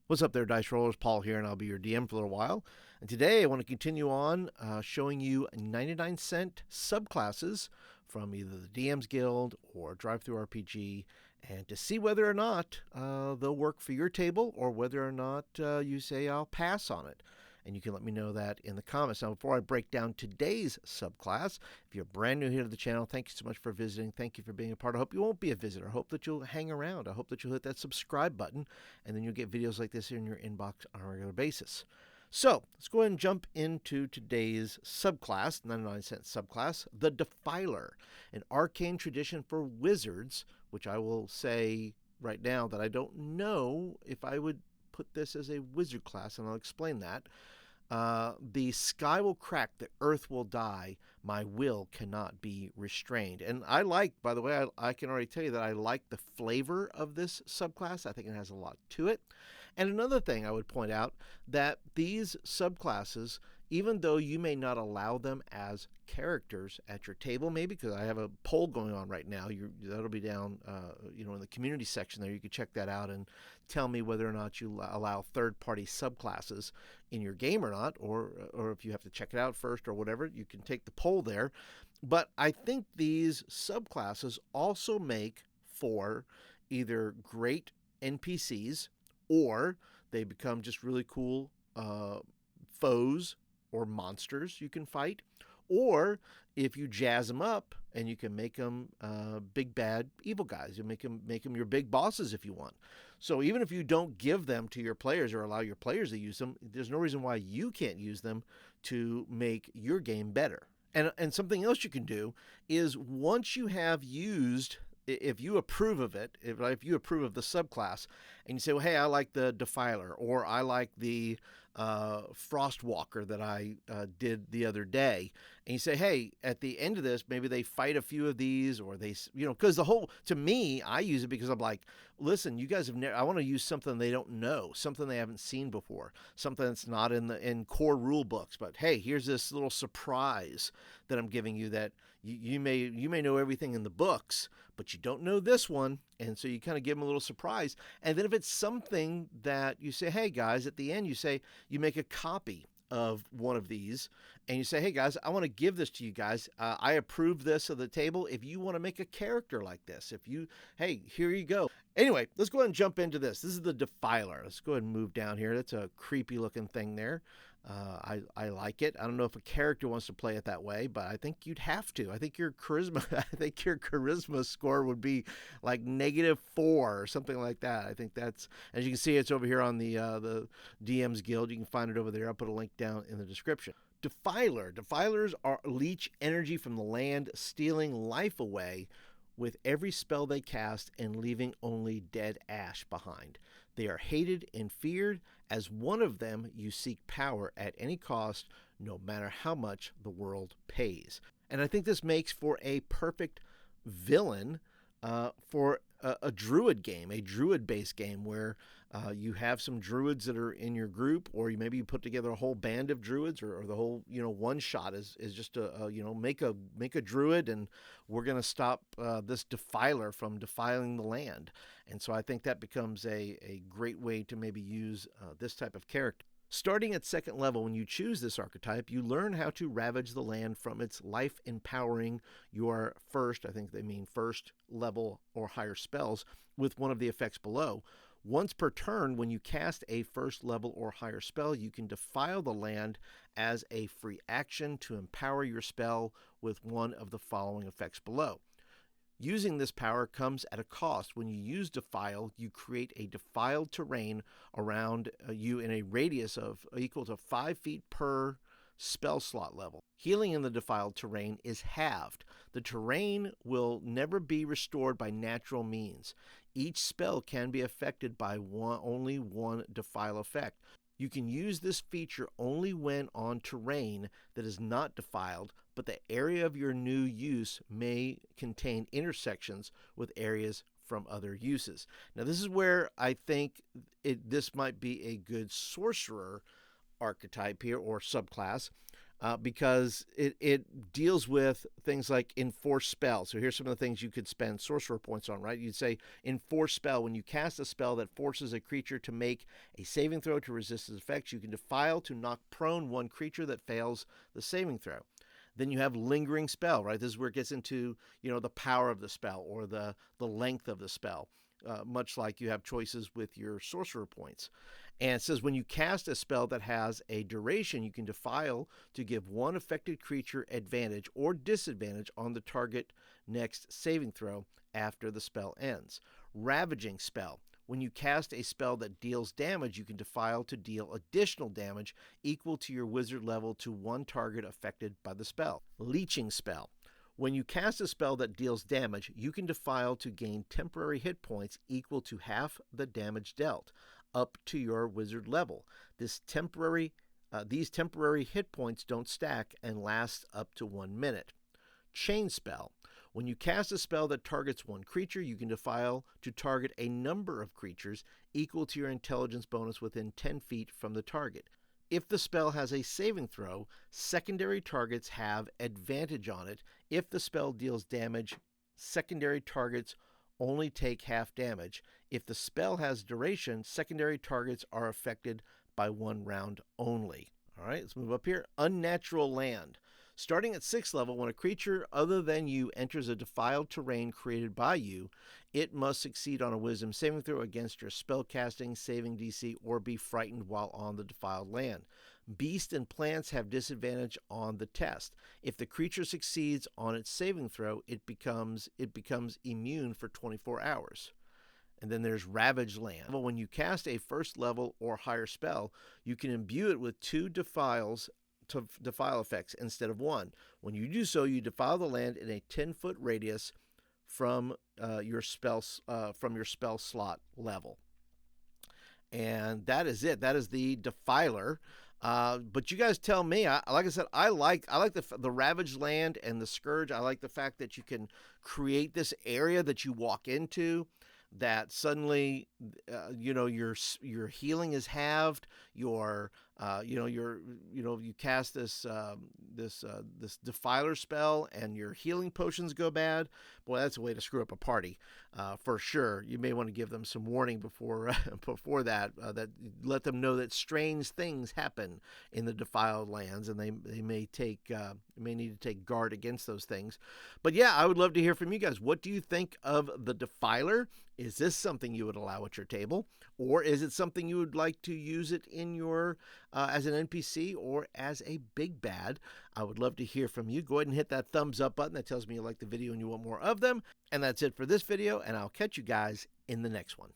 What's up there, Dice Rollers? Paul here, and I'll be your DM for a little while. And today I want to continue on showing you 99-cent subclasses from either the DM's Guild or Drive-Thru RPG, and to see whether or not they'll work for your table or whether or not you say I'll pass on it. And you can let me know that in the comments. Now, before I break down today's subclass, if you're brand new here to the channel, thank you so much for visiting. Thank you for being a part. I hope you won't be a visitor. I hope that you'll hang around. I hope that you'll hit that subscribe button, and then you'll get videos like this in your inbox on a regular basis. So let's go ahead and jump into today's subclass, 99-cent subclass, the Defiler, an arcane tradition for wizards, which I will say right now that I don't know if I would put this as a wizard class, and I'll explain that. The sky will crack, the earth will die, my will cannot be restrained. And I like, by the way, I can already tell you that I like the flavor of this subclass. I think it has a lot to it. And another thing I would point out, that these subclasses, even though you may not allow them as characters at your table, maybe because I have a poll going on right now, that'll be down, in the community section there. You can check that out and tell me whether or not you allow third-party subclasses in your game or not, or if you have to check it out first or whatever. You can take the poll there. But I think these subclasses also make for either great NPCs, or they become just really cool foes or monsters you can fight. Or if you jazz them up and you can make them big bad evil guys, you make them your big bosses if you want. So even if you don't give them to your players or allow your players to use them, there's no reason why you can't use them to make your game better. And something else you can do is, once you have used, if you approve of it, if you approve of the subclass, and you say, well, hey, I like the Defiler, or I like the Frostwalker that I did the other day, and you say, hey, at the end of this, maybe they fight a few of these, or they, because to me, I use it because I'm like, listen, you guys have I want to use something they don't know, something they haven't seen before, something that's not in core rule books, but hey, here's this little surprise that I'm giving you that you may know everything in the books, but you don't know this one. And so you kind of give them a little surprise. And then if it's something that you say, hey guys, at the end you make a copy of one of these, and you say, hey guys, I want to give this to you guys. I approve this of the table. If you want to make a character like this, hey, here you go. Anyway, let's go ahead and jump into this. This is the Defiler. Let's go ahead and move down here. That's a creepy looking thing there. I like it. I don't know if a character wants to play it that way, but I think you'd have to. I think your charisma score would be like -4 or something like that. I think that's, as you can see, it's over here on the DM's Guild. You can find it over there. I'll put a link down in the description. Defilers leech energy from the land, stealing life away with every spell they cast and leaving only dead ash behind. They are hated and feared. As one of them, you seek power at any cost, no matter how much the world pays. And I think this makes for a perfect villain for a druid game, a druid-based game where you have some druids that are in your group, or maybe you put together a whole band of druids, or the whole one shot is just make a druid, and we're going to stop this Defiler from defiling the land. And so I think that becomes a great way to maybe use this type of character. Starting at second level, when you choose this archetype, you learn how to ravage the land from its life, empowering your first level or higher spells with one of the effects below. Once per turn, when you cast a first level or higher spell, you can defile the land as a free action to empower your spell with one of the following effects below. Using this power comes at a cost. When you use Defile, you create a defiled terrain around you in a radius of equal to 5 feet per spell slot level. Healing in the defiled terrain is halved. The terrain will never be restored by natural means. Each spell can be affected by only one defile effect. You can use this feature only when on terrain that is not defiled, but the area of your new use may contain intersections with areas from other uses. Now, this is where I think this might be a good sorcerer archetype here, or subclass. because it deals with things like enforce spell. So here's some of the things you could spend sorcerer points on, right? You'd say enforce spell. When you cast a spell that forces a creature to make a saving throw to resist its effects, you can defile to knock prone one creature that fails the saving throw. Then you have lingering spell, right? This is where it gets into, the power of the spell or the length of the spell, much like you have choices with your sorcerer points. And it says when you cast a spell that has a duration, you can defile to give one affected creature advantage or disadvantage on the target next saving throw after the spell ends. Ravaging spell. When you cast a spell that deals damage, you can defile to deal additional damage equal to your wizard level to one target affected by the spell. Leeching spell. When you cast a spell that deals damage, you can defile to gain temporary hit points equal to half the damage dealt, up to your wizard level. These temporary hit points don't stack and last up to 1 minute. Chain spell. When you cast a spell that targets one creature, you can defile to target a number of creatures equal to your intelligence bonus within 10 feet from the target. If the spell has a saving throw, secondary targets have advantage on it. If the spell deals damage, secondary targets only take half damage. If the spell has duration, secondary targets are affected by 1 round only. All right, let's move up here. Unnatural land. Starting at 6th level, when a creature other than you enters a defiled terrain created by you, it must succeed on a wisdom saving throw against your spellcasting, saving DC, or be frightened while on the defiled land. Beasts and plants have disadvantage on the test. If the creature succeeds on its saving throw, it becomes immune for 24 hours. And then there's Ravage Land. Well, when you cast a 1st level or higher spell, you can imbue it with 2 defile effects instead of 1. When you do so, you defile the land in a 10-foot radius from your spell slot level. And that is it. That is the Defiler. But you guys tell me. Like I said, I like the Ravaged Land and the Scourge. I like the fact that you can create this area that you walk into, that suddenly, your healing is halved. You cast this Defiler spell and your healing potions go bad. Boy, that's a way to screw up a party, for sure. You may want to give them some warning before that let them know that strange things happen in the defiled lands, and they may need to take guard against those things. But yeah, I would love to hear from you guys. What do you think of the Defiler? Is this something you would allow at your table, or is it something you would like to use it in your as an NPC or as a big bad? I would love to hear from you. Go ahead and hit that thumbs up button. That tells me you like the video and you want more of them. And that's it for this video, and I'll catch you guys in the next one.